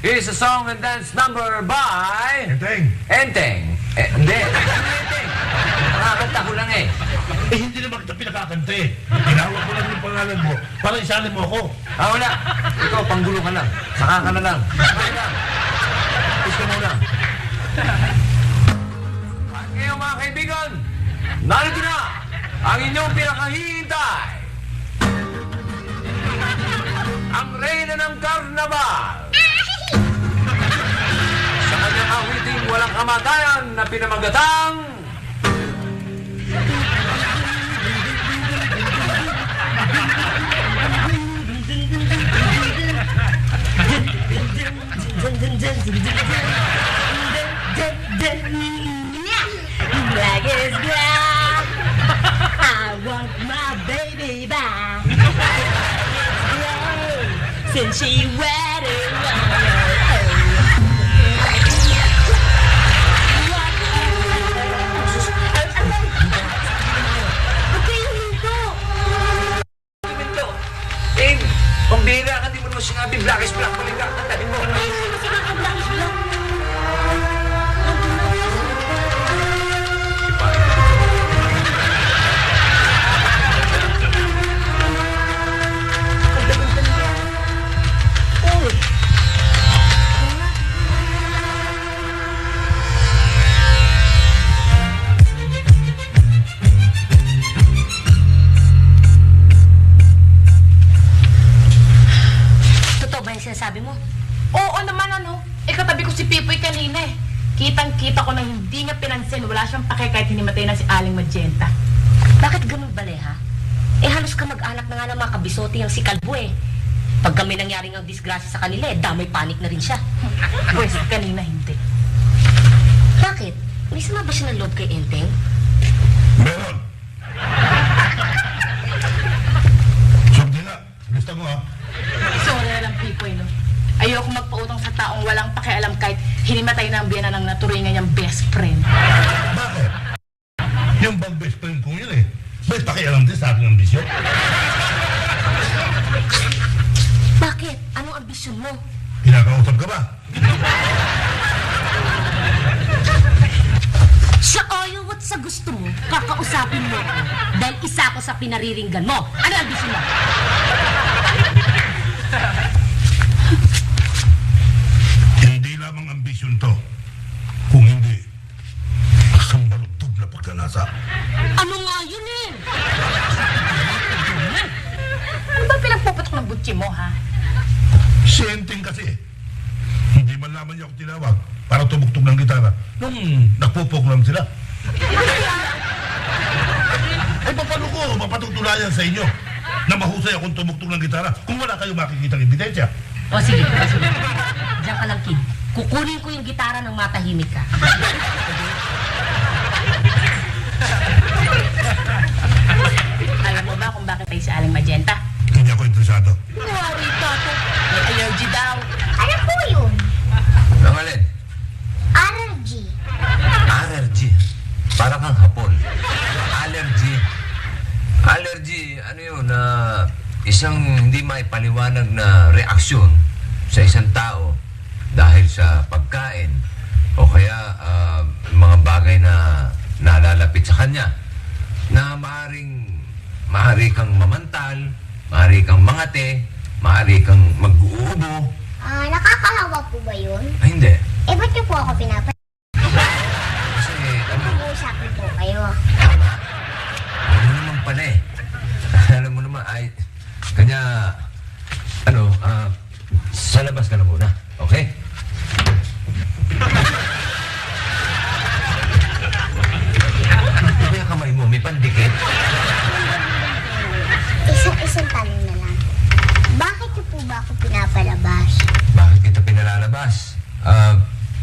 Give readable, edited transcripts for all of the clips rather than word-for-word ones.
is a song and dance number by... Enteng. Enteng. Hindi. Enteng. Nakakanta ko lang eh. Hindi naman kita pinakakanta eh. Tinawag ko lang yung pangalan mo para isalin mo ako. Wala. Ikaw, panggulo ka lang. Saka ka na lang. Saka lang. Gusto mo lang. At ngayon mga kaibigan, narito na ang inyong pinakahihintay. Ang reyna ng karnabal. Sa kanyang awiting walang kamatayan na pinamagatang... Black is black. I want my baby back. Since she wet it Pambira ka, di mo naman sinabi, black is black, maling ka, kantahin mo. Sabi mo? Oo naman ano. Katabi ko si Pipoy kanina eh. Kitang-kita ko na hindi niya pinansin. Wala siyang pake kahit hinimatay na si Aling Magenta. Bakit ganun bale, ha? Halos ka mag-anak na nga ng mga kabisote yung si Kalbo eh. Pag kami nangyaring ang disgrasya sa kanila damay panik na rin siya. Pwes kanina hindi. Bakit? May sama ba siya ng loob kay Enteng? Meron. Sumdi na. Gusto mo ha? Sorry na lang Pipoy no. Ayoko magpautang sa taong walang pakialam kahit hinimatay na ang biyana ng naturingan niyang best friend. Bakit? Yung bang best friend ko yun eh. May pakialam din sa aking ambisyon. Bakit? Anong ambisyon mo? Kinakausap ka ba? Siya oyo, what sa gusto mo? Kakausapin mo ako. Dahil isa ako sa pinariringgan mo. Ano ang ambisyon mo? Hindi lamang ambisyon to. Kung hindi, asang balugtog na pagkalasa. Ano nga yun eh? Ano ba pinagpuputok ng butsi mo ha? Si Enteng kasi. Hindi man lamang niya ako tinawag para tumugtog ng gitara. Nung nagpuprogram sila. Ay, paano ko mapatutulayan sa inyo na mahusay akong tumugtog ng gitara kung wala kayong makikitang ebidensya? O sige, sige. Diyan ka lang, kid. Kukunin ko yung gitara ng matahimik ka. Alam mo ba kung bakit tayo si Aling Magenta? Hindi ako interesado. Wari tato. May allergy daw. Ano po yun? Ang alin? Allergy. Allergy. Para kang hapon. Allergy. Allergy, ano yun, isang hindi maipaliwanag na reaksyon sa isang tao dahil sa pagkain o kaya mga bagay na nalalapit sa kanya na maaari kang mamantal, maaari kang mangate, maaari kang mag-uubo. Nakakahawa po ba yun? Ay, hindi. Ba't niyo po ako Kasi, Nag-uusapin po kayo. ano naman pala eh. Alam mo naman, ay, kanya, sa labas ka na muna, okay? Kaya kamay mo, may pandikit. Isang tanong na lang. Bakit niyo po ba ako pinapalabas? Bakit kita pinalalabas?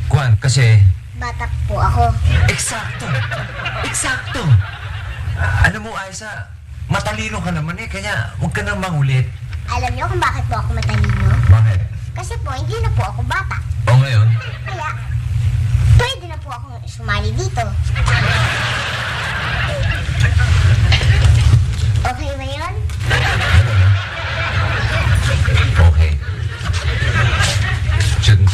Kwan, kasi... Bata po ako. Eksakto! Eksakto! Alam mo, Aiza, matalino ka naman eh, kaya huwag ka nang mangulit. Alam niyo kung bakit po ako matalino? Bakit? Kasi po, hindi na po ako bata. O ngayon? Kaya, pwede na po ako sumali dito. Okay ba yun? Okay. Shouldn't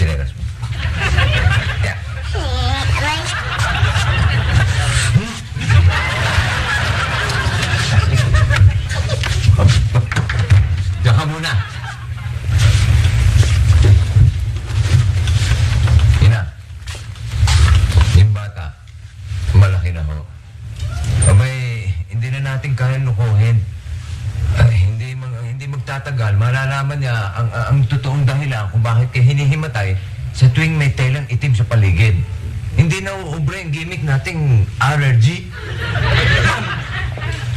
nating kayang lukuhin. Hindi magtatagal, malalaman niya ang totoong dahilan kung bakit kayo hinihimatay sa tuwing may telang itim sa paligid. Hindi na uubre ang gimmick nating allergy.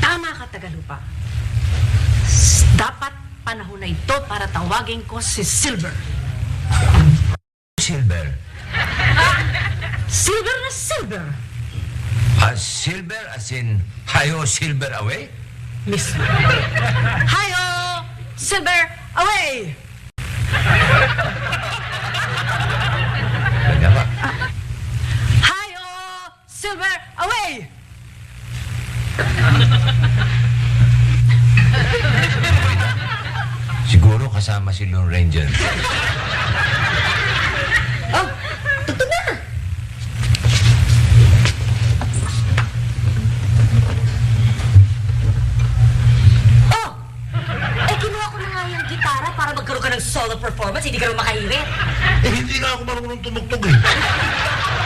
Tama ka, Tagalupa. Dapat panahon na ito para tawagin ko si Silver. Silver. Silver na Silver. Silver as in, hayo silver away? Mismo. Hi-ho! Silver, away! Kanya ba? Hi-ho! Silver, away! Siguro kasama si Lone Ranger. Oh, totoo na. Oh, kinuha ko na nga yung gitara para magkaroon ka ng solo performance, hindi ka rin makahirit. Hindi nga ako marunong tumugtog eh.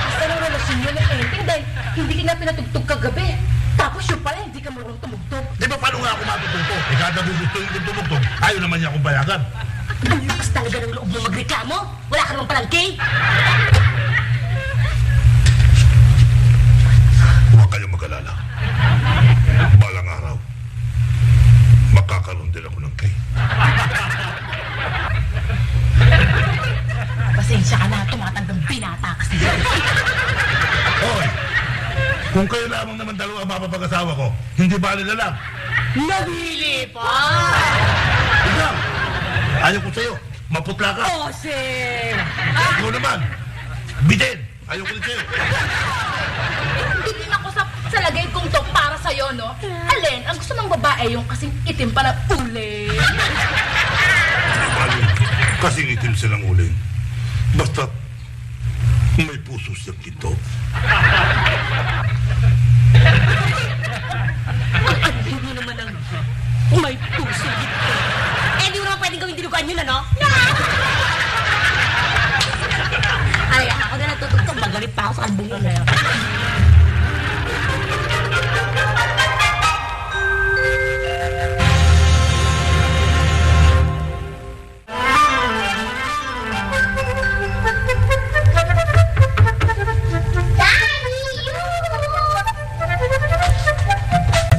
Basta nang relasyon nyo ng Enteng dahil hindi ka nga pinatugtog kagabi. Tapos yun pala, hindi ka marunong tumugtog. Di ba paano nga ako matututo? Kada gugustuhin kong tumugtog, ayaw naman niya akong bayagan. Ang lakas talaga ng loob mo magreklamo. Wala ka namang palangke. Huwag kayong mag-alala. Balang araw, makakaroon din ako ng kay. Pasensya ka na, tumatandang binata kasi. Hoy! Kung kayo lamang naman dalawa ang mapapag-asawa ko, hindi bali na lang. Nabili pa! Ikaw! Ayaw ko sa'yo. Maputla ka. Oh, sir! Ikaw naman. Bitin! Ayaw ko rin sa'yo. Hindi din ako sa lagay kong to para sa'yo, no? Alin, ang gusto mong babae yung kasing itim pa na uling. Alin, kasing itim silang uling. Basta may puso siyang ginto. Hindi naman ang may puso dito. Eh, di mo naman pwedeng gawin dilugan yun, ano? Ay, ako na natutugtog. Magalit pa ako sa album yun.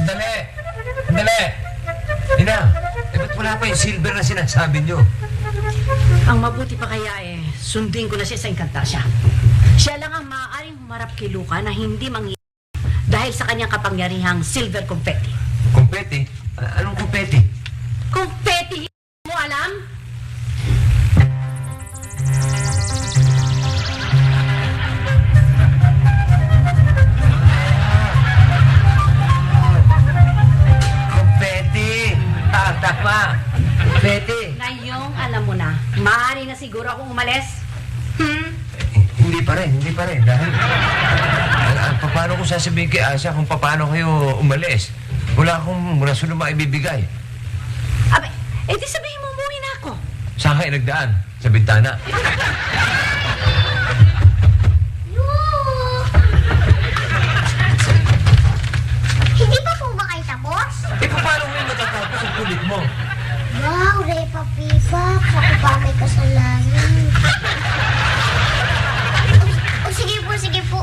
Sandali! Sandali! Ina, ba't wala pa yung silver na sinasabi niyo? Ang mabuti pa kaya sundin ko na siya sa Encantasia. Siya lang ang maaaring humarap kay Luca na hindi dahil sa kanyang kapangyarihang silver confetti. Kumpeti? Anong kumpeti? Confetti! Mo alam? Kumpeti! Tama! Kumpeti! Ngayong alam mo na, maaari na siguro akong umalis. Hindi pa rin. Dahil, paano ko sasabihin kay Asya kung paano kayo umalis? Wala akong rason na maibibigay. Abe, di sabihin mo umuwi na ako. Saan kayo nagdaan? Sa bintana. Hindi pa po ba kayo tapos? Paano kayo matatapos ang kulit mo? Wow, Repa Pipa, ako pa may kasalanan. Sige po.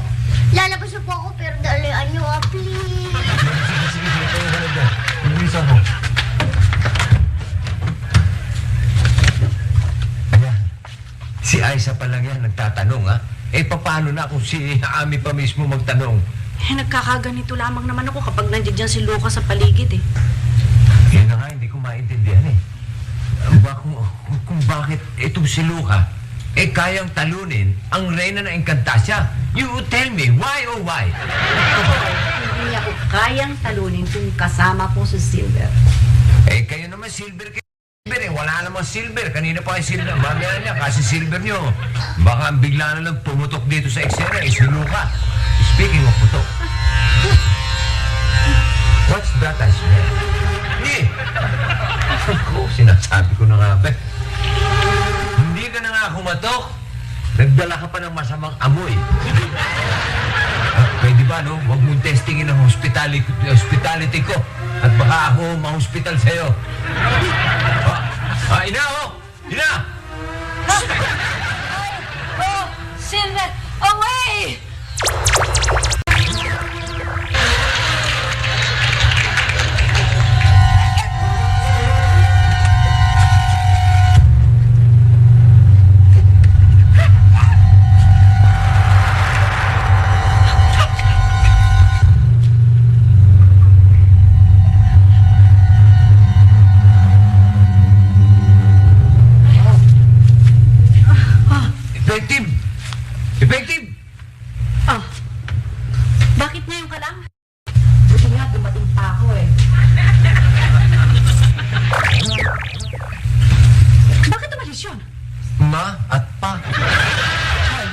Lalabas na po ako pero dalian niyo please. Sige, kayo ka na dyan. Bilis ako. Ayan. Si Aiza pa lang yan nagtatanong, ha? Paano na kung si Ami pa mismo magtanong? Nagkakaganito lamang naman ako kapag nandiyan si Luca sa paligid. Yun na nga, hindi ko maintindihan kung bakit itong si Luca kayang talunin ang reyna ng Encantasia. You tell me, why oh why? Hindi ako kayang talunin kung kasama po si Silver. Kayo naman silver kayo. Wala namang silver. Kanina pa kayo silver. Mamaya niya, kasi silver nyo. Baka bigla na lang pumutok dito sa eksena. Si Luca. Speaking of putok. What's that I smell? Hindi. Ako, sinasabi ko na nga ba. Hindi ka na nga kumatok. Nagdala ka pa ng masamang amoy. Pwede ba, no? Huwag mong testingin ang hospitality ko. At baka ako ma-hospital sa'yo. Ina, oh! Ina! Oh, Silver! Away! Effective! Effective! Ah, bakit ngayon ka lang? Buti nga, dumating pa ako eh. Bakit umalis yun? Ma at pa. Hoy,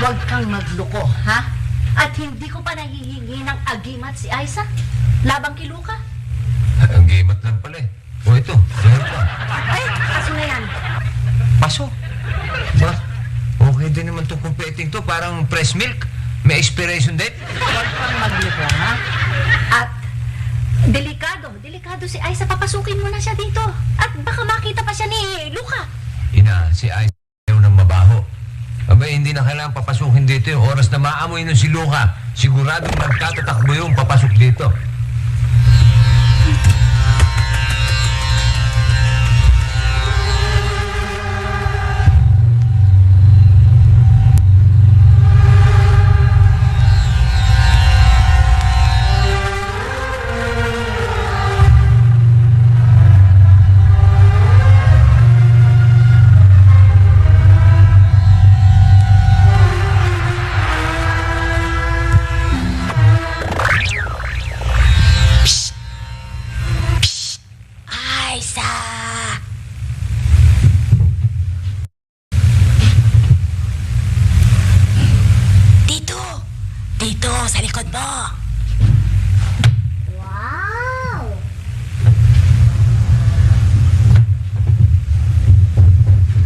huwag kang magloko, ha? At hindi ko pa nahihingi ng agimat si Aiza. Labang kay Luca. Ang gimat lang pala eh. O ito, dahil pa. Ay, kaso na yan. Paso. Ba? Okay din naman itong competing to. Parang fresh milk. May expiration date. Huwag kang magloko, ha? At delikado si Aiza. Papasukin mo na siya dito. At baka makita pa siya ni Luca. Ina, si Ice ayaw ng mabaho. Abay, hindi na kailangan papasukin dito yung oras na maamoy nun si Luca. Siguradong nagtatatakbo yung papasok dito. Aiza! Dito, sa likod mo. Wow!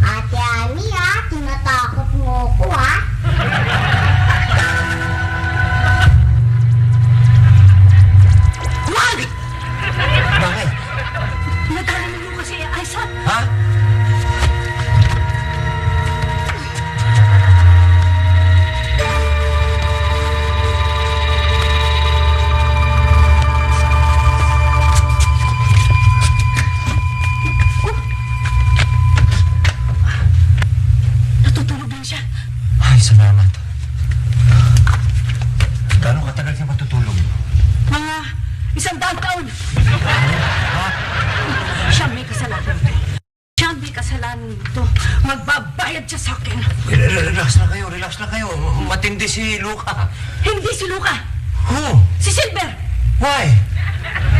Ate Ami, tinatakot mo ko, Wag! Bakit? Nadali mo Luca si Aiza. Ha? Natutulog lang siya. Ay, salamat. Gano'ng katagal siya matutulog? Mga 100 taon. Siya may kasalanan. Siya may kasalanan ito. Magbabayad siya sa akin. Relax na kayo. Matindi si Luca. Hindi si Luca. Who? Si Silver. Why?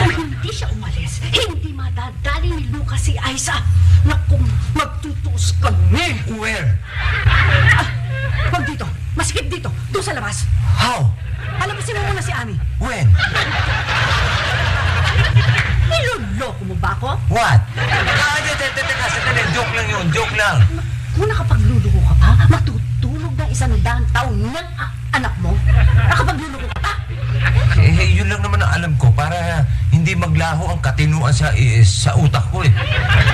Kung hindi siya umalis, hindi madadali ni Luca si Aiza. Naku, magtutuos kami. Where? Wag dito. Masikip dito. Doon sa labas. How? Palabasin mo muna si Ami. When? Niloloko mo ba ako? What? Teka, sandali. Joke lang yun. Joke lang. Kung nakapagluluko ka pa, matutulog ng 100 taon ng anak mo. Nakapagluluko ka pa. Yun lang naman ang alam ko para hindi maglaho ang katinuan sa utak ko eh.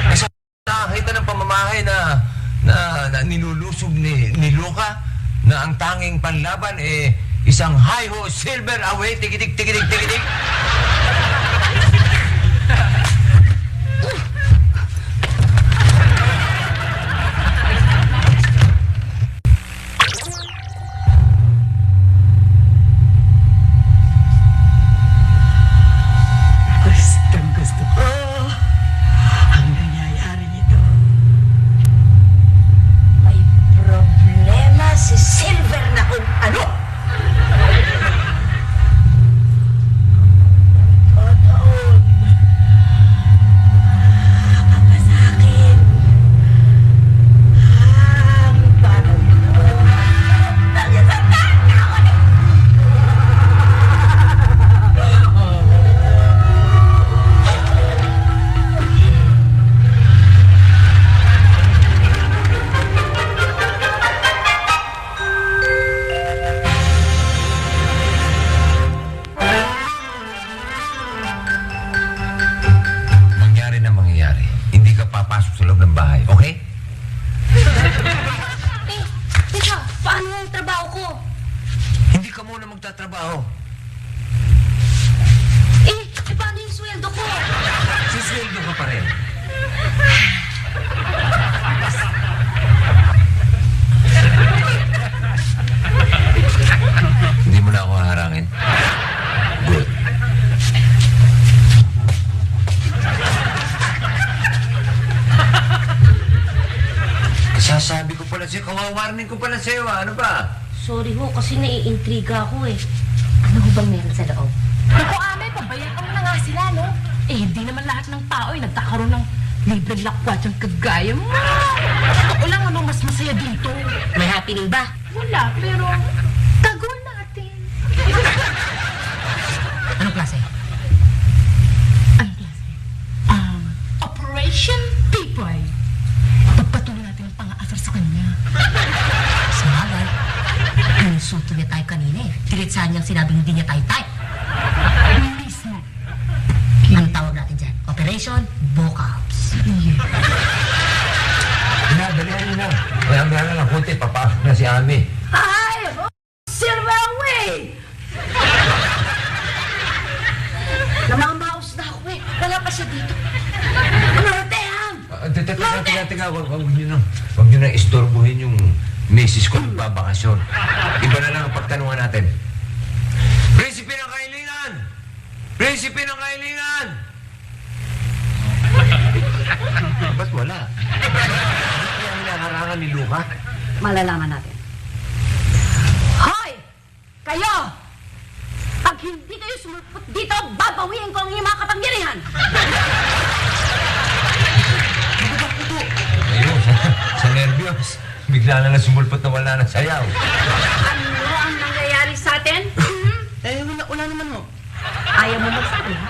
Kasi nakakita ng pamamahay na nilulusog ni Luca na ang tanging panlaban isang hi-ho silver away tigitig. Gusto ko ang nangyayari nito. May problema si Silver na kung ano. papasok sa loob ng bahay, okay? Teka, paano yung trabaho ko? Hindi ka muna magtatrabaho. Paano yung sweldo ko? Sisweldo ka pa rin. Hindi mo na ako haharangin. Good. Kasasabi ko pala sa'yo, kawawarning ko pala sa'yo, ano ba? Sorry ho, kasi naiintriga ako eh. Ano ho bang meron sa loob? Naku, Ame, pabayaan mo na nga sila, no? Eh, hindi naman lahat ng tao ay nagkakaroon ng libreng lakwat yung kagaya mo. Totoo lang, ano, mas masaya dito. May happening ba? Wala, pero tago natin. Anong klase? Ano klase? Operation Pipoy. Pagpatuloy natin ang pang-aasar sa kanya. Sabagay. Insulto niya tayo kanina eh. Diretsahan niyang sinabing hindi niya tayo type. Mismo. Anong tawag natin dyan? Operation Bocaps. Dalihan niyo na. Maya na lang, kunti, papasok na si Ami. Ay! Silver away! Namamaos na ako eh. Wala pa siya dito. Nortehan! Teka, huwag niyo na istorbohin yung misis ko nagbabakasyon. Iba na lang ang pagtanungan natin. Prinsipe ng Kailinan! Prinsipe ng Kailinan! Ba't wala? Kaya hinaharangan ni Luca? Malalaman natin. Hoy! Kayo! Pag hindi kayo sumulpot dito, babawiin ko ang inyong mga kapangyarihan! Ayun, sa nervyos. Bigla na lang sumulpot na wala na sayaw. Ano ang nangyayari sa atin? Wala naman ho. Ayaw mo magsabi, ha?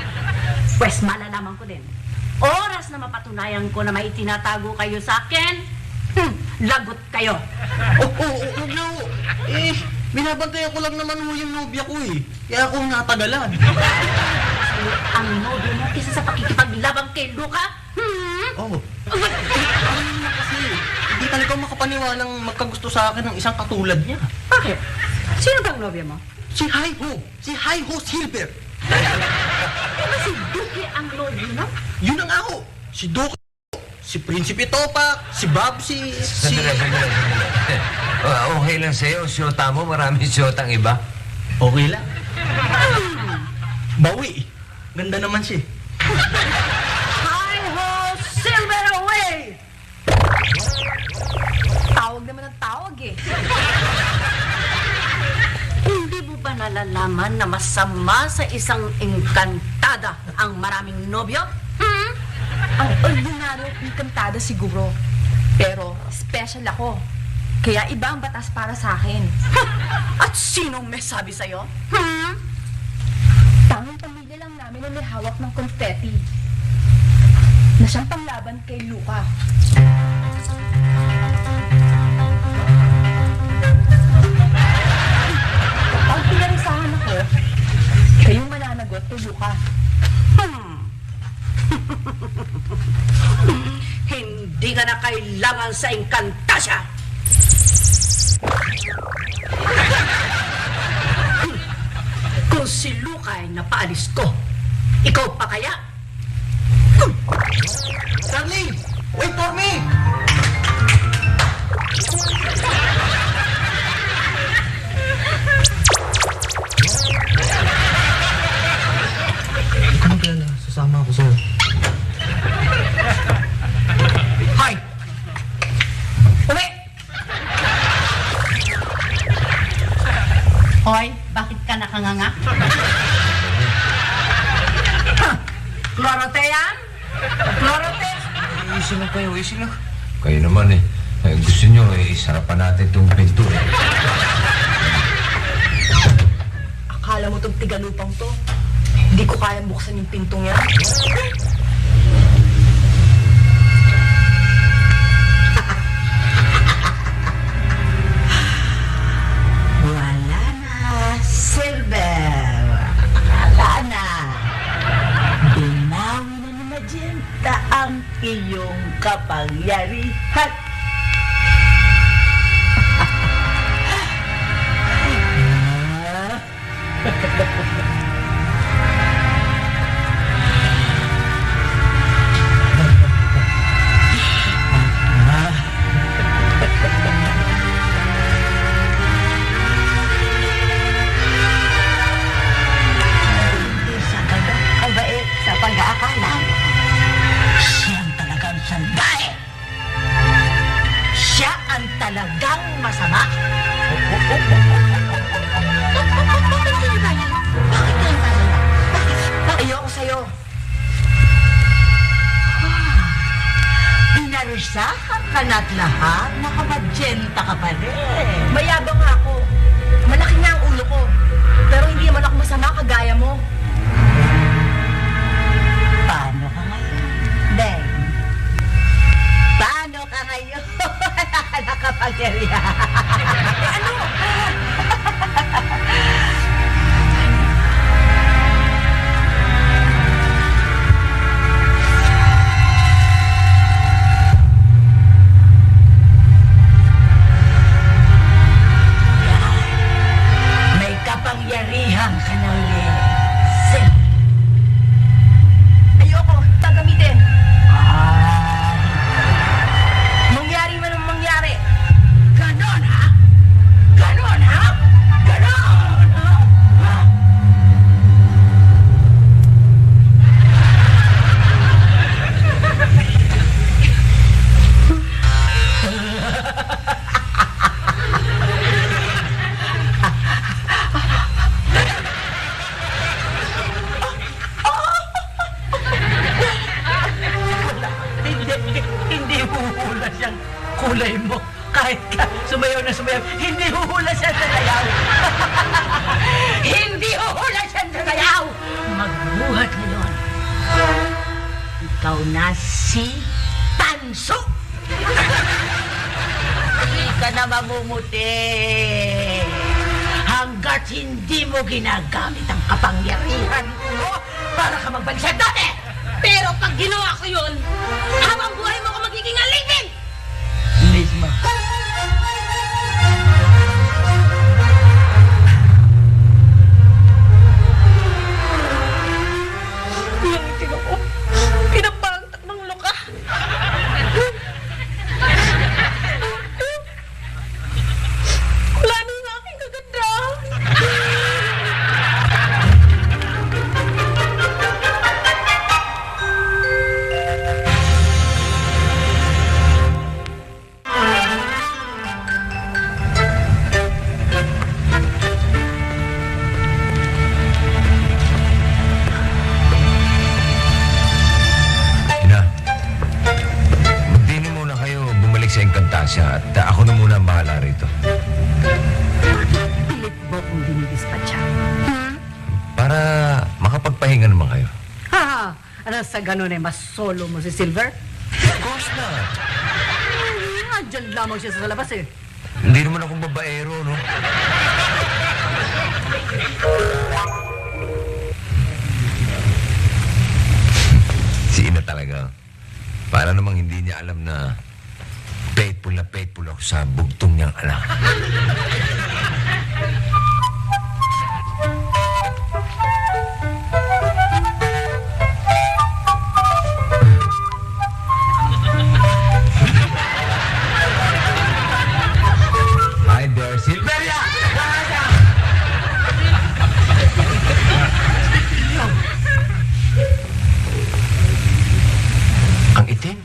Pwes malalaman ko din. Oras na mapatunayan ko na may tinatago kayo sa akin, lagot kayo. Huwag na ho. Binabantayan ko lang naman ho yung nobya ko eh. Kaya ako natagalan. Ang nobyo mo kisa sa pakikipaglabang kay Luca? Ano naman kasi, hindi talaga ako makapaniwalang magkagusto sa akin ng isang katulad niya. Bakit? Sino bang nobyo mo? Si Hi-Ho Silver. Si Duki ang nobyo mo? Yun ang ako. Si Doc, si Prinsipe Topak, si Babsi, si... Sandali. Okay lang sa'yo, siyota mo, maraming siyotang iba. Okay lang. Bawi. Ganda naman siya. Hi-ho! Silver away! Tawag naman ang tawag eh. Hindi mo ba nalalaman na masama sa isang engkantada ang maraming nobyo? Ang ordinaryo at kantada siguro. Pero special ako. Kaya iba ang batas para sa akin. At sinong may sabi sa'yo? Tanging pamilya lang namin ang may hawak ng confetti. Na siyang panglaban kay Luca. Kapag pinarisahan ako, kayong mananagot kay Luca. Hindi ka na kailangan sa engkantasya! Kung si Luca ay napaalis ko, ikaw pa kaya? Darling! Wait for me! Kung kaya na, sasama ako sa'yo. Hoy! Uwi! Hoy, bakit ka nakanganga? Chlorotean? Chlorote? Easy lang kayo, easy lang. Kayo naman eh. Gusto nyo eh, sarapan natin itong pinto eh. Akala mo itong tigalupang to? Hindi ko kayang buksan yung pintong yan. Wala na, Silver. Wala na. Binawi na ni Magenta ang iyong kapangyarihan. Hindi siya ganun kabait sa pag-aakala mo. Siya ang talagang sandai. Siya ang talagang masama. Bakit kayo tayo? Bakit kayo tayo? Ayoko sa'yo. Pinarisahan ka na't lahat. Nakamadyenta ka pa rin. Mayabang nga ako. Malaki nga ang ulo ko. Pero hindi naman ako masama kagaya mo. Paano ka ngayon, Deng? Paano ka ngayon? Nakapangyarihan. Ano? May kapangyarihan ka na ulit. Ayoko. Gagamitin. Ah, Mangyari man ang mangyari. ganon ha? Ganon ha? Ganon ha? Hindi huhula siyang kulay mo. Kahit ka sumayaw na sumayaw, hindi huhula siya sa sayaw. Hindi huhula siya sa sayaw. Magbuhat ngayon. Ikaw na si Tanso. Hindi ka na mamumuti. Hanggat hindi mo ginagamit ang kapangyarihan mo para ka magbalik sa dati. Pero pag ginawa ko yun, habang buhay mo ako magiging alipin! Mismo. Yung itin ako, pinapantak ng luka. Wala na yung aking kagandahan. Ina, magdini muna kayo bumalik sa Encantasia at ako na muna ang bahala rito. Pilit mo kung dinidispatcha. Para makapagpahinga naman kayo. Ha! Ano sa ganun mas solo mo si Silver? Of course na. Andyan lamang siya sa labas eh. Hindi naman akong babaero, no? Si Ina talaga. Para namang hindi niya alam na faithful ako sa bugtong niyang anak. Hi there, Silveria! Ang itim.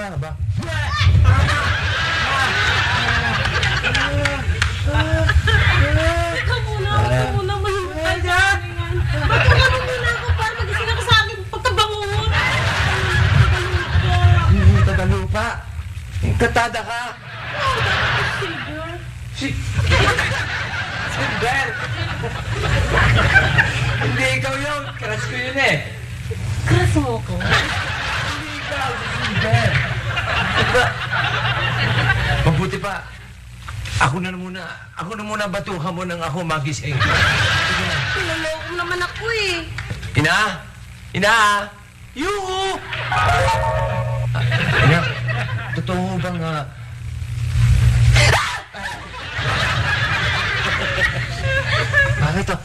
Ano ba? Ikaw muna mahintay dyan. Matulungan mo muna ako para magising ako sa akin pagkabangon. Tagalupa. Katada ka. Silver. Silver! Hindi ikaw yun. Crush ko yun eh. Crush mo ko? Hindi ikaw, si Silver. Diba? Mabuti pa. Ako na muna batuhan mo nang ako magising. Sige na. Naloko naman ako eh. Ina! Ina! Yoo! Ina, totoo bang bakit to?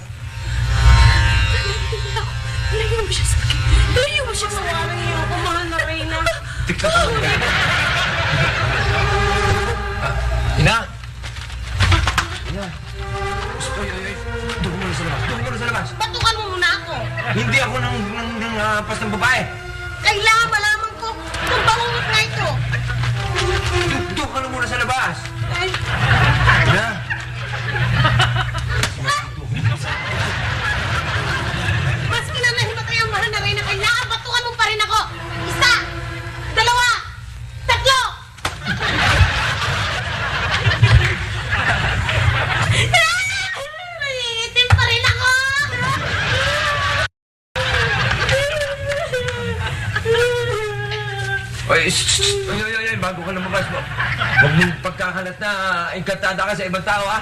Layo mo siya sa akin. Layo mo siya sa akin. Parang yung kumahal na Reyna. Tika ka lang. Ina! Ina! Oy. Doon muna sa labas. Doon muna sa labas. Batukan mo muna ako. Hindi ako nang pas ng babae. Kailangan malaman ko kung bangungot na ito. Doon ka na muna sa labas. Ay, Ina! maski na nahimatay ang mahal na Reyna, kailangan batukan mo pa rin ako. Isa, dalawa, tatlo. Nangingitim pa rin ako. Oy, oy, bago ka lumabas mo. Huwag mong pagkakalat na engkantada ka sa ibang tao, ha?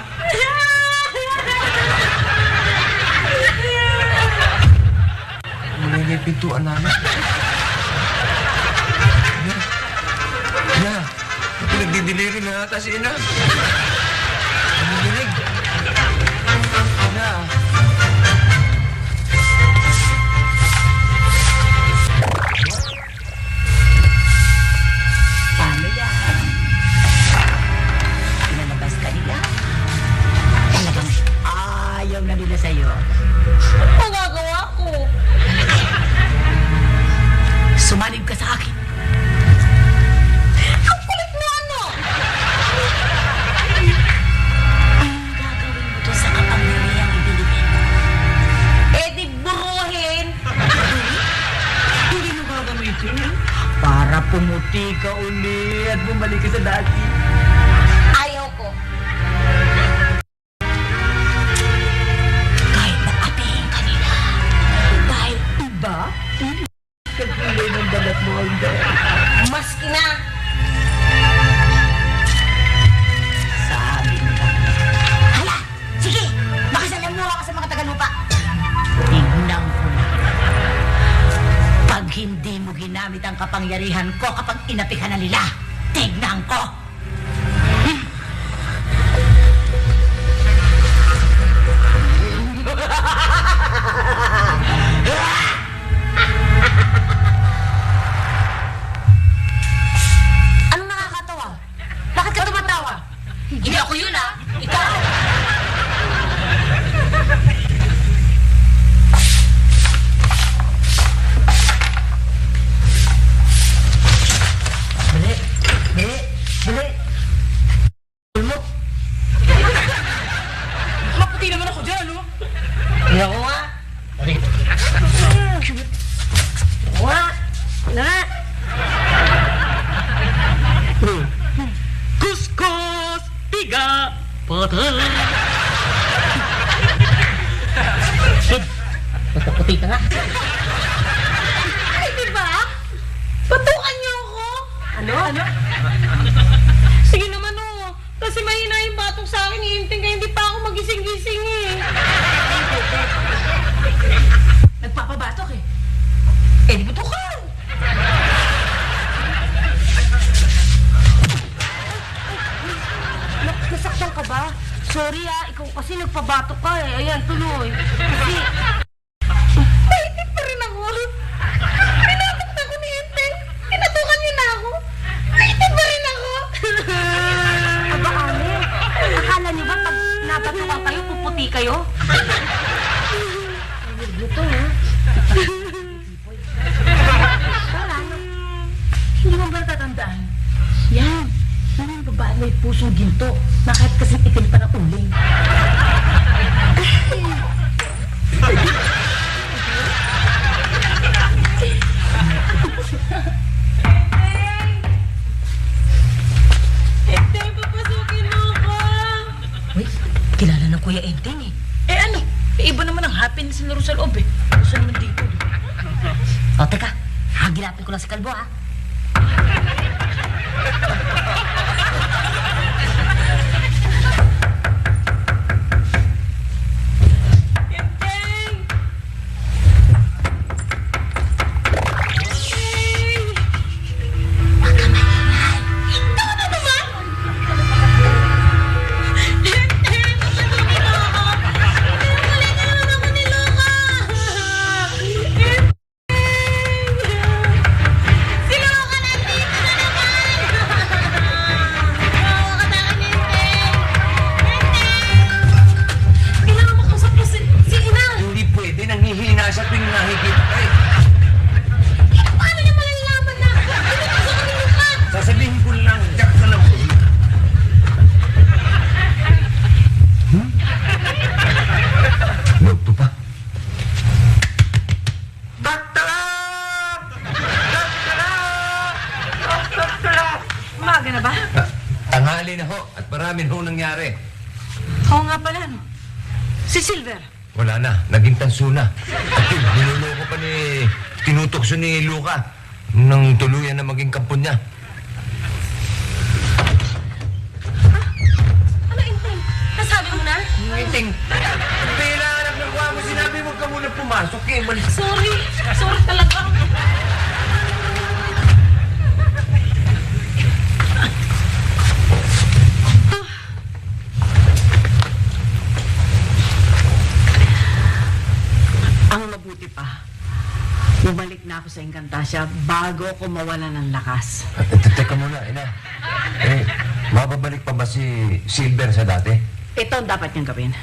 Mula yung pintuan namin. Ina, pinagdidiliri na ata si Ina. Ano dinig? Ina. Paano yan? Pinalabas ka nila? Talagang ayaw na nila sa'yo. Magagawa ko. Sumanib ka sa akin. Ang kulit mo ano? Anong gagawin mo to sa kapangyarihang ibinigay mo? Eh di buruhin. Hindi mo gagamitin para pumuti ka uli at bumalik ka sa dati. Ayaw ko. Kahit na apihin ka nila. Dahil iba, hindi ka kulay ng balat mo ang Maski na. sabi nila. Hala, sige. Makisalam mo ako sa mga tagalupa. Tignan ko na. Pag hindi mo ginamit ang kapangyarihan ko kapag inapi ka na nila, tignan ko. Anong nakakatawa? Bakit ka tumatawa? Hindi ako yun ah. Ikaw. Dali, dali, dali. Ulmo. Maputi naman ako dyan, no? Tingnan ko nga. Nga. Nga. Kuskus, tiga, patay. Puti ka nga. Ay, di ba? Patukan niyo ako. Ano? Sige naman, oh. Kasi mahina yung batok sa akin. Iinting ka, hindi pa ako magising-gising eh. Nagpapabatok eh. Eh, di putukan. Nasaktan ka ba? Sorry ah, ikaw kasi nagpabatok ka eh. Ayan, tuloy. Kasi... Naitip pa rin ako. Pinatok na ako ni Enteng. Pinatukan niyo na ako. Naitip pa rin ako. Aba, Ame. Akala niyo ba pag napatukan kayo, puputi kayo? Ay, gusto ha? Wala na. Hindi mo ba natatandaan? Yan. Yan ang babae may pusong ginto. Na kahit kasi itim pa ng uling. Uy, kilala ng Kuya Enteng eh. Eh ano? Eh, iba naman ang happiness nila sa loob eh. Gusto naman dito. O teka, hagilapin ko lang si Kalbo ha. Kailangan makausap ko si Ina. Hindi pwede, nanghihina siya tuwing nakikita ko eh. Paano niya malalaman na? Pinipasa ko ni Luka! Sasabihin ko lang, Jack ka lang. Lugto pa. Umaga na ba? Tanghali na ho at maraming ho nangyari. Oo nga pala no. Si Silver. Wala na, naging tanso na. At yun, niloloko pa tinutokso ni Luca nang tuluyan na maging kampon niya. Ano, Inteng? Nasabi mo na? Ngiting, kailangan ng kwa mo, sinabi mo ka muna pumasok eh. Sorry. Sorry talaga. Ang mabuti pa, bumalik na ako sa Encantasia bago ko mawala ng lakas. Teka muna, ina. Eh, mababalik pa ba si Silver sa dati? Ito ang dapat niyang gawin.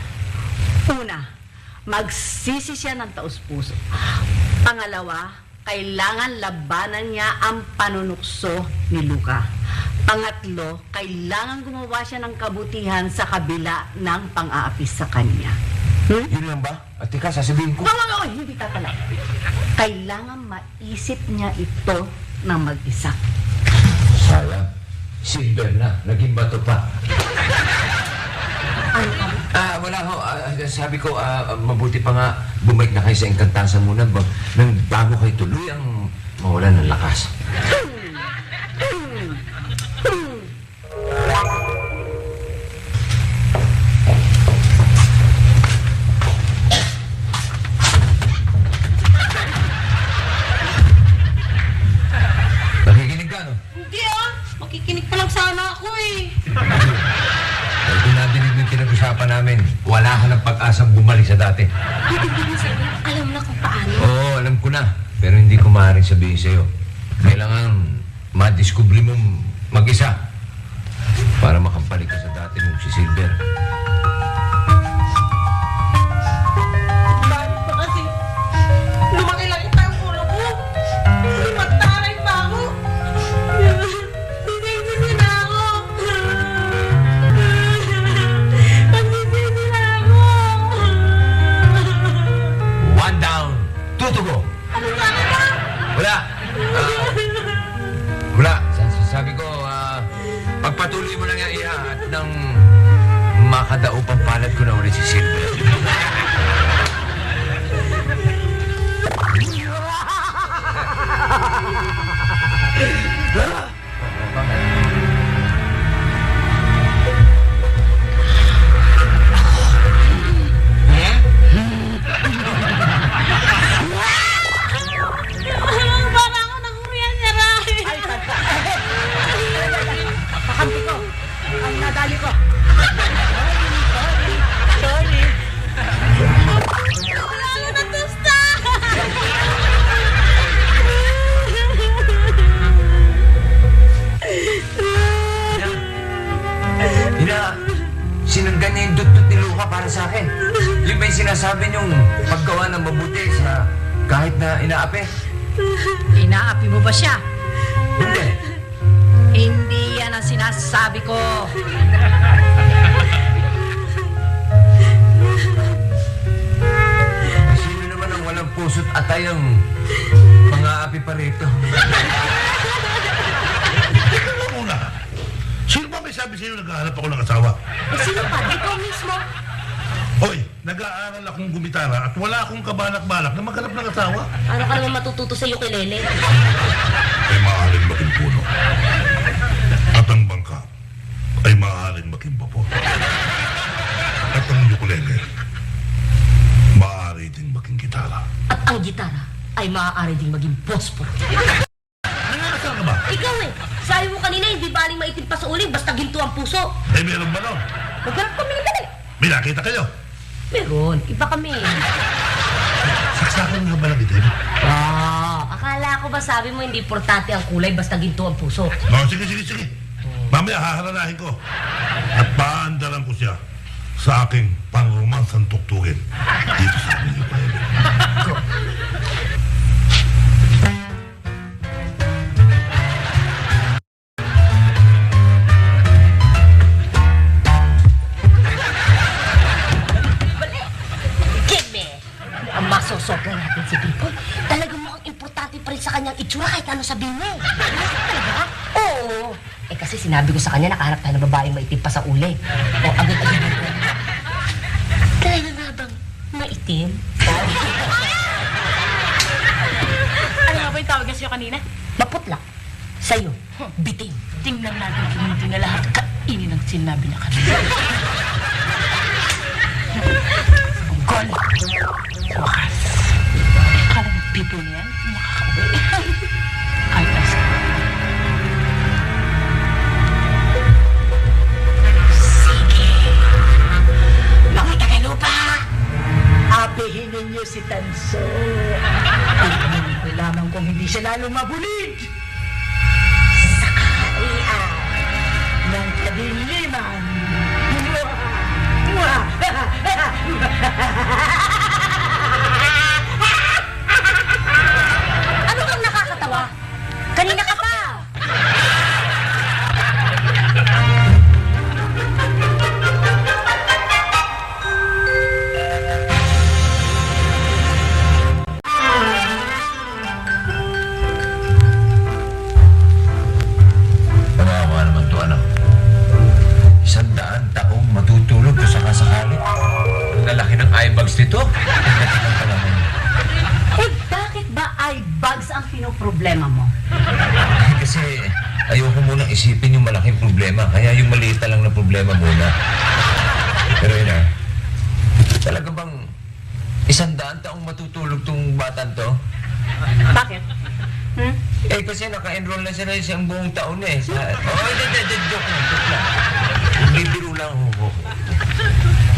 Una, magsisi siya ng taus-puso. Pangalawa, kailangan labanan niya ang panunukso ni Luca. Pangatlo, kailangan gumawa siya ng kabutihan sa kabila ng pang-aapis sa kanya. Yun lang ba? At teka, sasabihin ko. Hindi tatala. Kailangan maisip niya ito ng mag-isa. Sayang, Silver na, naging bato pa. Ano ka? Wala ho. Sabi ko, mabuti pa nga bumalik na kayo sa Encantasia muna nang bago kayo tuloy ang mawalan ng lakas. Nakikinig ka, no? Hindi ah! Makikinig pa lang sana ako eh. Dahil kung nadinig mo yung pinag-usapan namin, wala ka ng pag-asang bumalik sa dati. Hindi mo sabi, alam na kung paano. Oo, alam ko na. Pero hindi ko maaaring sabihin sa'yo. Kailangan madiskubre mo mag-isa para makabalik ka sa dati mong si Silver. Bakit ba kasi? Lumaki lang ito ang ulo ko. Magtaray pa ako. Sisisi na ako. Magsisisi na ako. One down, two to go. Ano ba ba? Wala. Wala. Sabi ko, pagpatuloy mo lang yan, Iha, at nang makadaupang palad ko na ulit si Silver. Para ako nangurian niya Ray. Pakampi ko. Ang nadali ko. Lalo na tusta. Ina, sinanggan niya yung dut-dut ni Luca para sa akin. Yung ba yung sinasabi niyong paggawa ng mabuti sa kahit na inaapi? Inaapi mo ba siya? Hindi. Hindi yan ang sinasabi ko. Sino naman ang walang puso't atay ang mga api pa rito? Ikaw muna. Sino ba may sabi sa'yo naghahanap ako ng asawa? Sino pa? Ikaw mismo. Hoy, nag-aaral akong gumitara at wala akong kabalak-balak na maghanap ng asawa. Paano ka naman matututo sa ukulele? Ay maaaring maging puno. At ang bangka ay maaaring maging vapor. At ang ukulele, maaari din maging gitara. At ang gitara ay maaari ding maging posporo. Nangangasal ka ba? Ikaw eh, sabi mo kanina hindi baling maitim pa sa uling basta ginto ang puso. Eh, meron ba nun? Maghanap kami ng dali. May nakita kayo? Meron, iba kami. Saksakan nga ba ng itim? Akala ko ba sabi mo hindi importante ang kulay basta ginto ang puso? No, sige. Mamaya haharanahin ko. At paandalan ko siya sa aking pang-romansang tuktugin dito sa aming ukulele. Keme! Ang masosokla natin si Pipoy. Talagang mukhang importante pa rin sa kanyang itsura kahit ano sabihin mo. Talaga? Oo. Eh kasi sinabi ko sa kanya nakahanap tayo ng babaeng maitim pa sa uli. O agad-agad na ko. Talaga nga bang maitim? Ano nga ba yung tawag sa'yo kanina? Maputla. Sa'yo, biting. Tingnan natin kung hindi na lahat kainin ang sinabi niya kanina. Gol! Wakas. Akala mo people niyan? Makakauwi. Kahit na sa... Mga Tagalupa! Apihin ninyo si Tanso. Tingnan ko lamang kung hindi siya lalo mabulid. Sa kaharian ng kadiliman. Ano kang nakakatawa? Kanina ka pa! Kawawa naman to, anak. 100 taong matutulog to sa kasakali. Ang lalaki ng eye bags nito. Tingnan pa naman. Eh, bakit ba ay bugs ang pinoproblema mo? Kasi ayoko munang isipin yung malaking problema. Kaya yung maliit na lang na problema muna. Pero yun talaga bang 100 taong matutulog tong batan to? Bakit? Eh kasi naka-enroll na sila isang buong taon eh. Hindi, joke lang. Bibiro lang ako.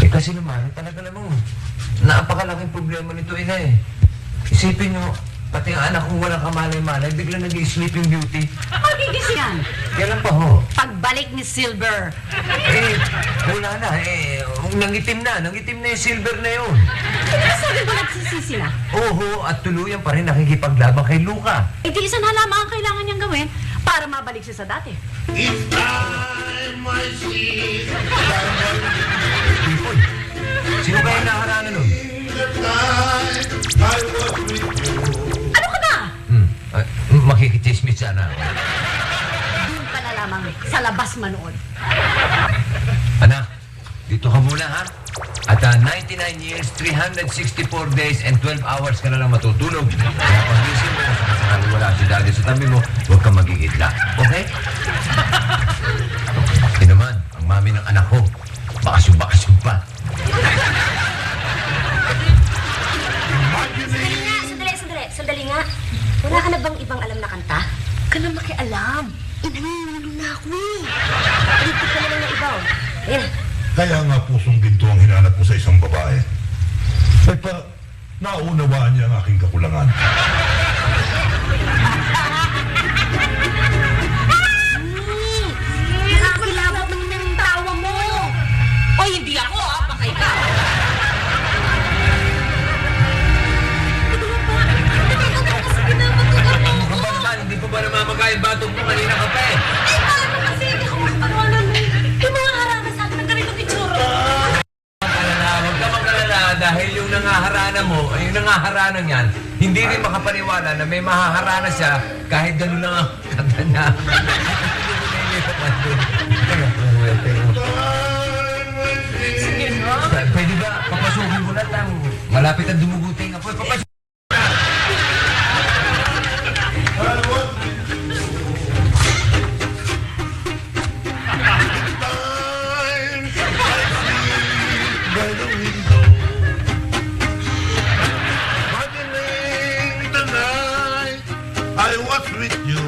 Eh kasi naman, talaga namang napakalaking problema nito ina eh. Isipin nyo, pati ang anak kong walang kamalay-malay, bigla nag-sleeping beauty. Magigis yan. Kailan pa ho? Pagbalik ni Silver. Eh, wala na eh. Nangitim na yung silver na yun. Sabi ba nagsisisi na? Oho, at tuluyan pa rin nakikipaglaban kay Luca. Eh di isa na lamang ang kailangan niyang gawin para mabalik siya sa dati. It's time I see Pipoy, sino kaya naharana nun? the time I was with you. Ano ka ba? Makikichismis sana ako. Doon ka na lamang sa labas manood. Anak, dito ka muna ha. At 99 years, 364 days, and 12 hours ka na lang matutulog. Kaya pag-isip mo, kung sakali wala si daddy sa tabi mo, huwag kang mag-iidla. Okay? Ito naman, ang mami ng anak ko. Bakasyon pa. Sandali nga. Wala ka na bang ibang alam na kanta? Ka na makialam. Nanginginom na ako eh. Aligpit ka na lang ng ibaw. Ayan. Kaya nga pusong ginto ang hinanap ko sa isang babae. Ay pa, naunawaan niya ang aking kakulangan. Nakakilabot ng ng tawa mo. O hindi ako ha, baka ikaw. Ano ka ba naman? Hindi ko ba namamagay batong mo kanina ka pa eh? Ay, paano kasi hindi ako makapagawalan mo? Yung mga harana sa akin ng ganitong itsura. Huwag ka mag-alala dahil yung nangaharana mo, ay yung nangaharana niyan, hindi rin makapaniwala na may mahaharana siya kahit gano'n lang ang kanta niya. Pwede ba Malapit ang dumuguting ako. Papasok! Time by the window, imagining the night I was with you.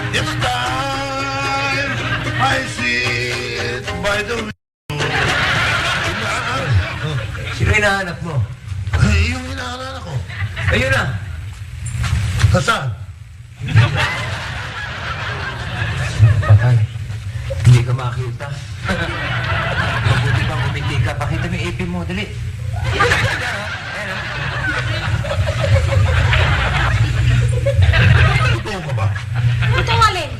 This time I sit by the window. Sino hinahanap mo? Ay, yung hinahanap ko. Ayun na! Saan? Patay. Hindi ka makita. Mabuti bang umiti ka. Pakita mo yung ipin mo. Dali. Totoo ka ba? Ito nga, Len.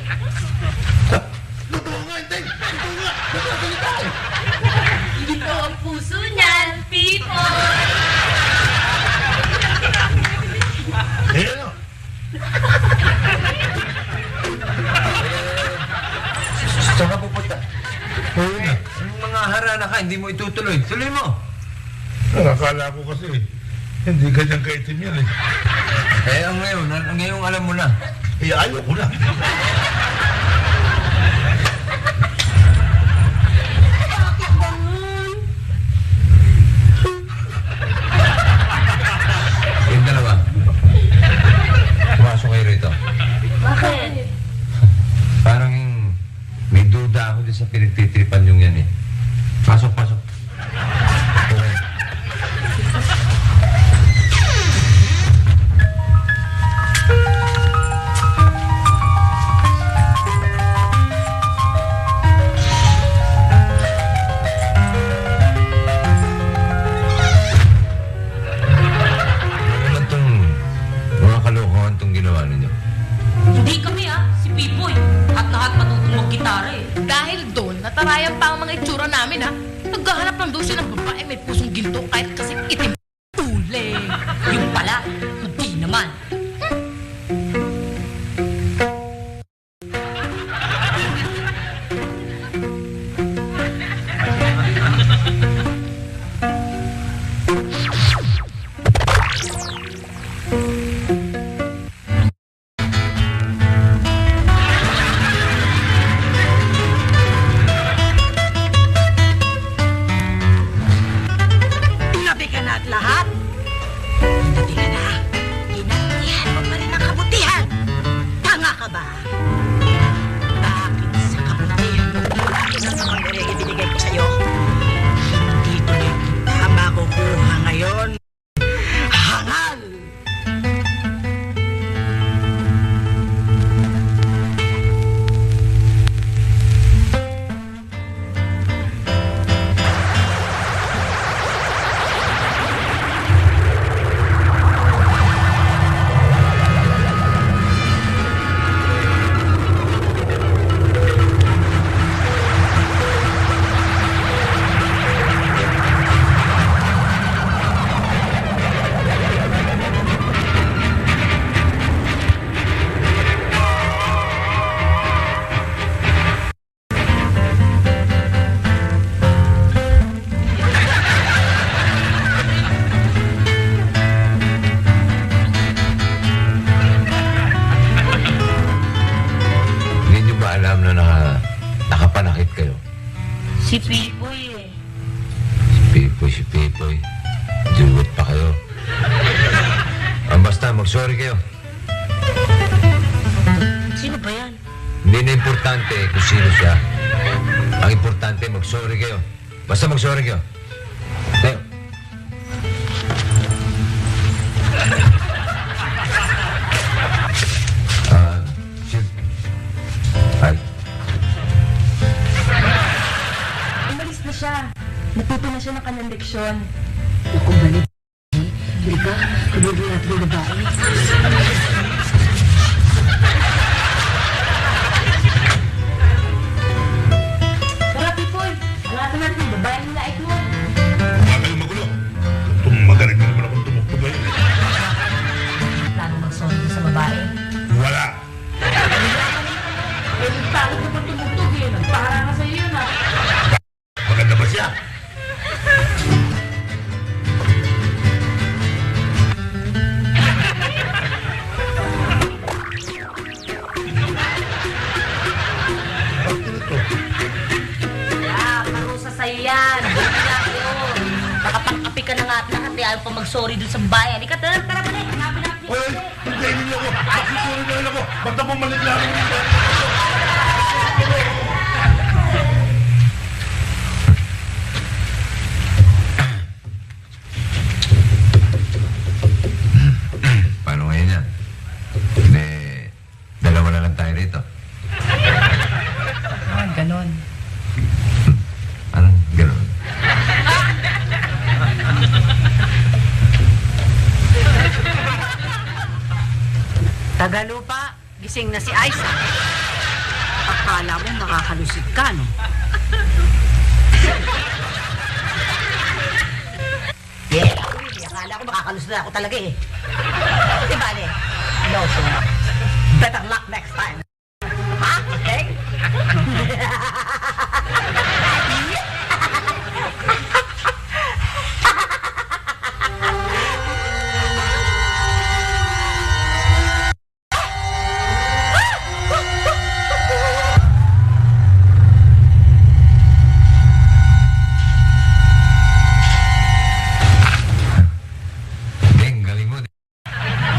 Totoo nga, hindi. Totoo nga. Nagsasalita eh. Ito ang puso niyan, people! Eh, ano? Saan ka pupunta? Oo na. Yung mga harana ka, hindi mo itutuloy. Tuloy mo. Nakakala ko kasi, hindi ganyan kaitim yan eh. Eh, ang ngayong alam mo na. Eh, ayoko na. Bakit ganun? Yung dalawa. Pumasok kayo rito. Bakit? Parang may duda ako din sa pinagtitripan yung yan eh. Pasok, pasok. Okay. Ano naman tong mga kalokohan tong ginawa ninyo? Hindi kami si Pipoy. At lahat matutong mag-gitara eh. Dahil doon, natarayan pa ang mga itsura namin Naghahanap lang daw siya ng babae may pusong ginto kahit kasi itim. Ule! Yung pala, hindi naman. Tinabi ka na at lahat. Tinabi ka na. Inatihan mo pa rin ang kabutihan. Tanga ka ba? Bakit sa kabutihan mo akin ang mga galing ibinigay ko sa'yo? Hindi tuloy kita makukuha ngayon. Hangal! Hindi nyo ba alam na nakapanakit kayo? Si Pipoy eh. Si Pipoy. Duwat pa kayo. Basta, mag-sorry kayo. Sino ba yan? Hindi na importante kung sino siya. Ang importante, mag-sorry kayo. Basta mag-sorry kayo. Tayo. Si... Ay. Umalis na siya. Natuto na siya ng kanyang leksyon. Naku, balik. Hindi ka. Kabili natin yung babae. Tara, Pipoy. Hanapin natin yung babae nila mo. Huwag kayong magulo. Magaling na naman akong tumugtugay. Plano magsondo sa babae. Wala. Eh, nagpagod ka pa tumugtog eh. Nagpahara ka sa'yo yun Maganda ba siya? ayaw pa mag-sorry dun sa bayan. Ika, tara, tara, tara. Hanapin natin. Uy, hindi ninyo ako. Magsusulit na lang ako. Ba't na bumalik lang ako dito? Paano ngayon yan? Hindi, dalawa na lang tayo rito. Ganon. Anong gano'n? Tagalupa, gising na si Aiza. Akala mo makakalusig ka, no? Yeah, akala ko makakalusig ako talaga eh. Di bale? No, sir. Better luck next time. Ha? Okay? Ding, galing mo.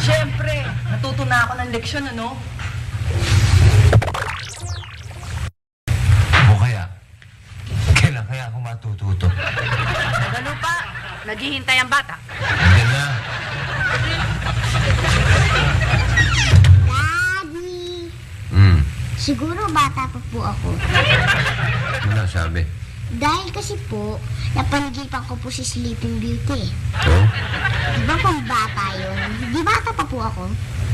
Siyempre, natuto na ako ng leksyon, ano? O kaya, kailan kaya ako matututo? Tagalupa, naghihintay ang bata. Hindi na. Daddy! Siguro bata pa po ako. Ano sabi? Dahil kasi po, napanagipan ko po si Sleeping Beauty. Oo? Di ba pang bata yun? Di bata pa po ako?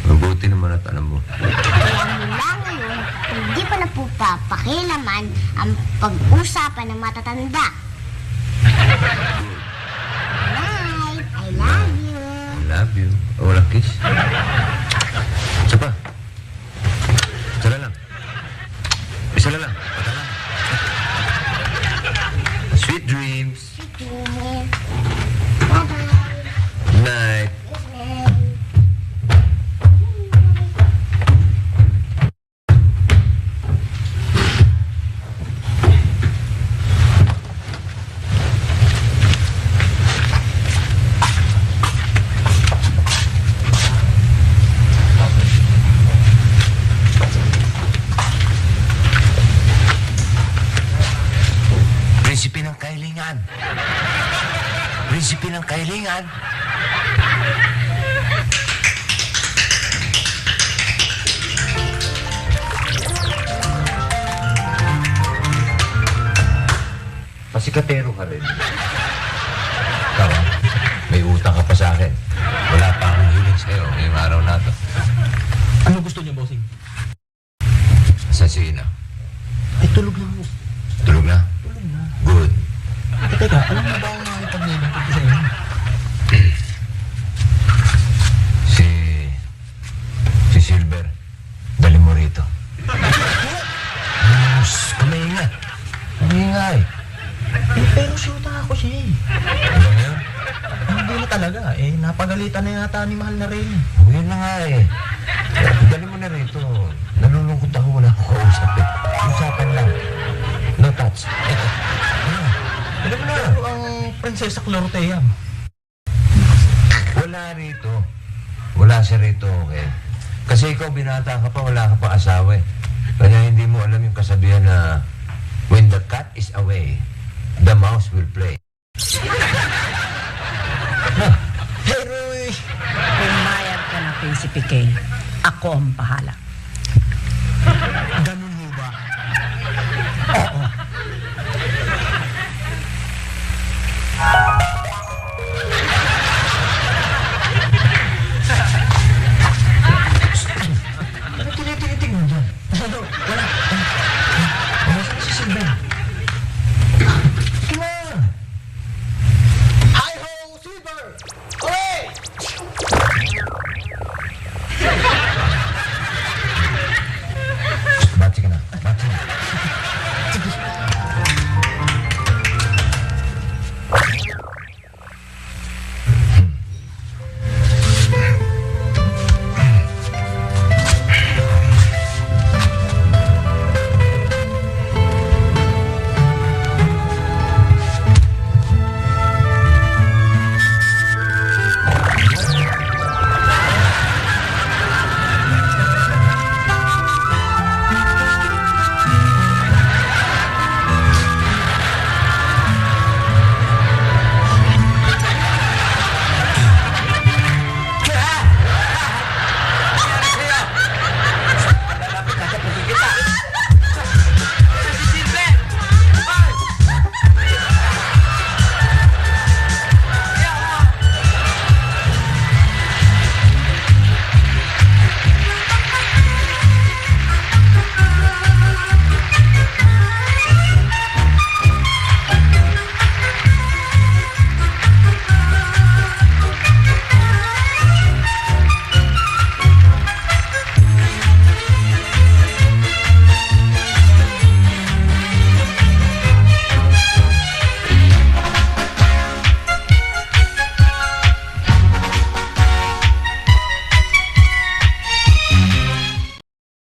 Mabuti naman at alam mo. Kaya mula ngayon, hindi pa na po papakilaman ang pag-usapan ng matatanda. Night, I love you. I love you. O, walang kiss? Isa pa. Isa na lang. Isa na lang. Isa lang. Sweet dreams. Bye-bye. Good night. Prinsipe ng Kailingan. Prinsipe ng Kailingan. Pasikatero ka rin. Ikaw, ah, may utang ka pa sa akin. Wala pa akong hiling sa'yo ngayong araw na to. Ano gusto niyo, bossing? Sa sina. Ay, tulog na ako. Tulog na? Tulog na. Good. Teka, alam mo ba ang nakipag-nilong ko sa inyo? Si Silver, dali mo rito. Kamay nga. Kamay nga eh. Eh, pero shoota ako siya eh. Ano nga yun? Hindi na talaga. Eh, napagalitan na yata ni Mahal na rin. O yun na nga eh. Dali mo na rito. Nalulungkot ako, wala akong kausap eh. Usapan lang. No touch. Dali mo na. Pero ang Prinsesa Clorotea. Wala rito. Wala siya rito, okay? Kasi ikaw binata ka pa, wala ka pa asawa eh. Kaya hindi mo alam yung kasabihan na when the cat is away, the mouse will play. Pero eh, Pumayag ka na, Prinsipe Kay. Ako ang bahala. ganun mo ba? Oo.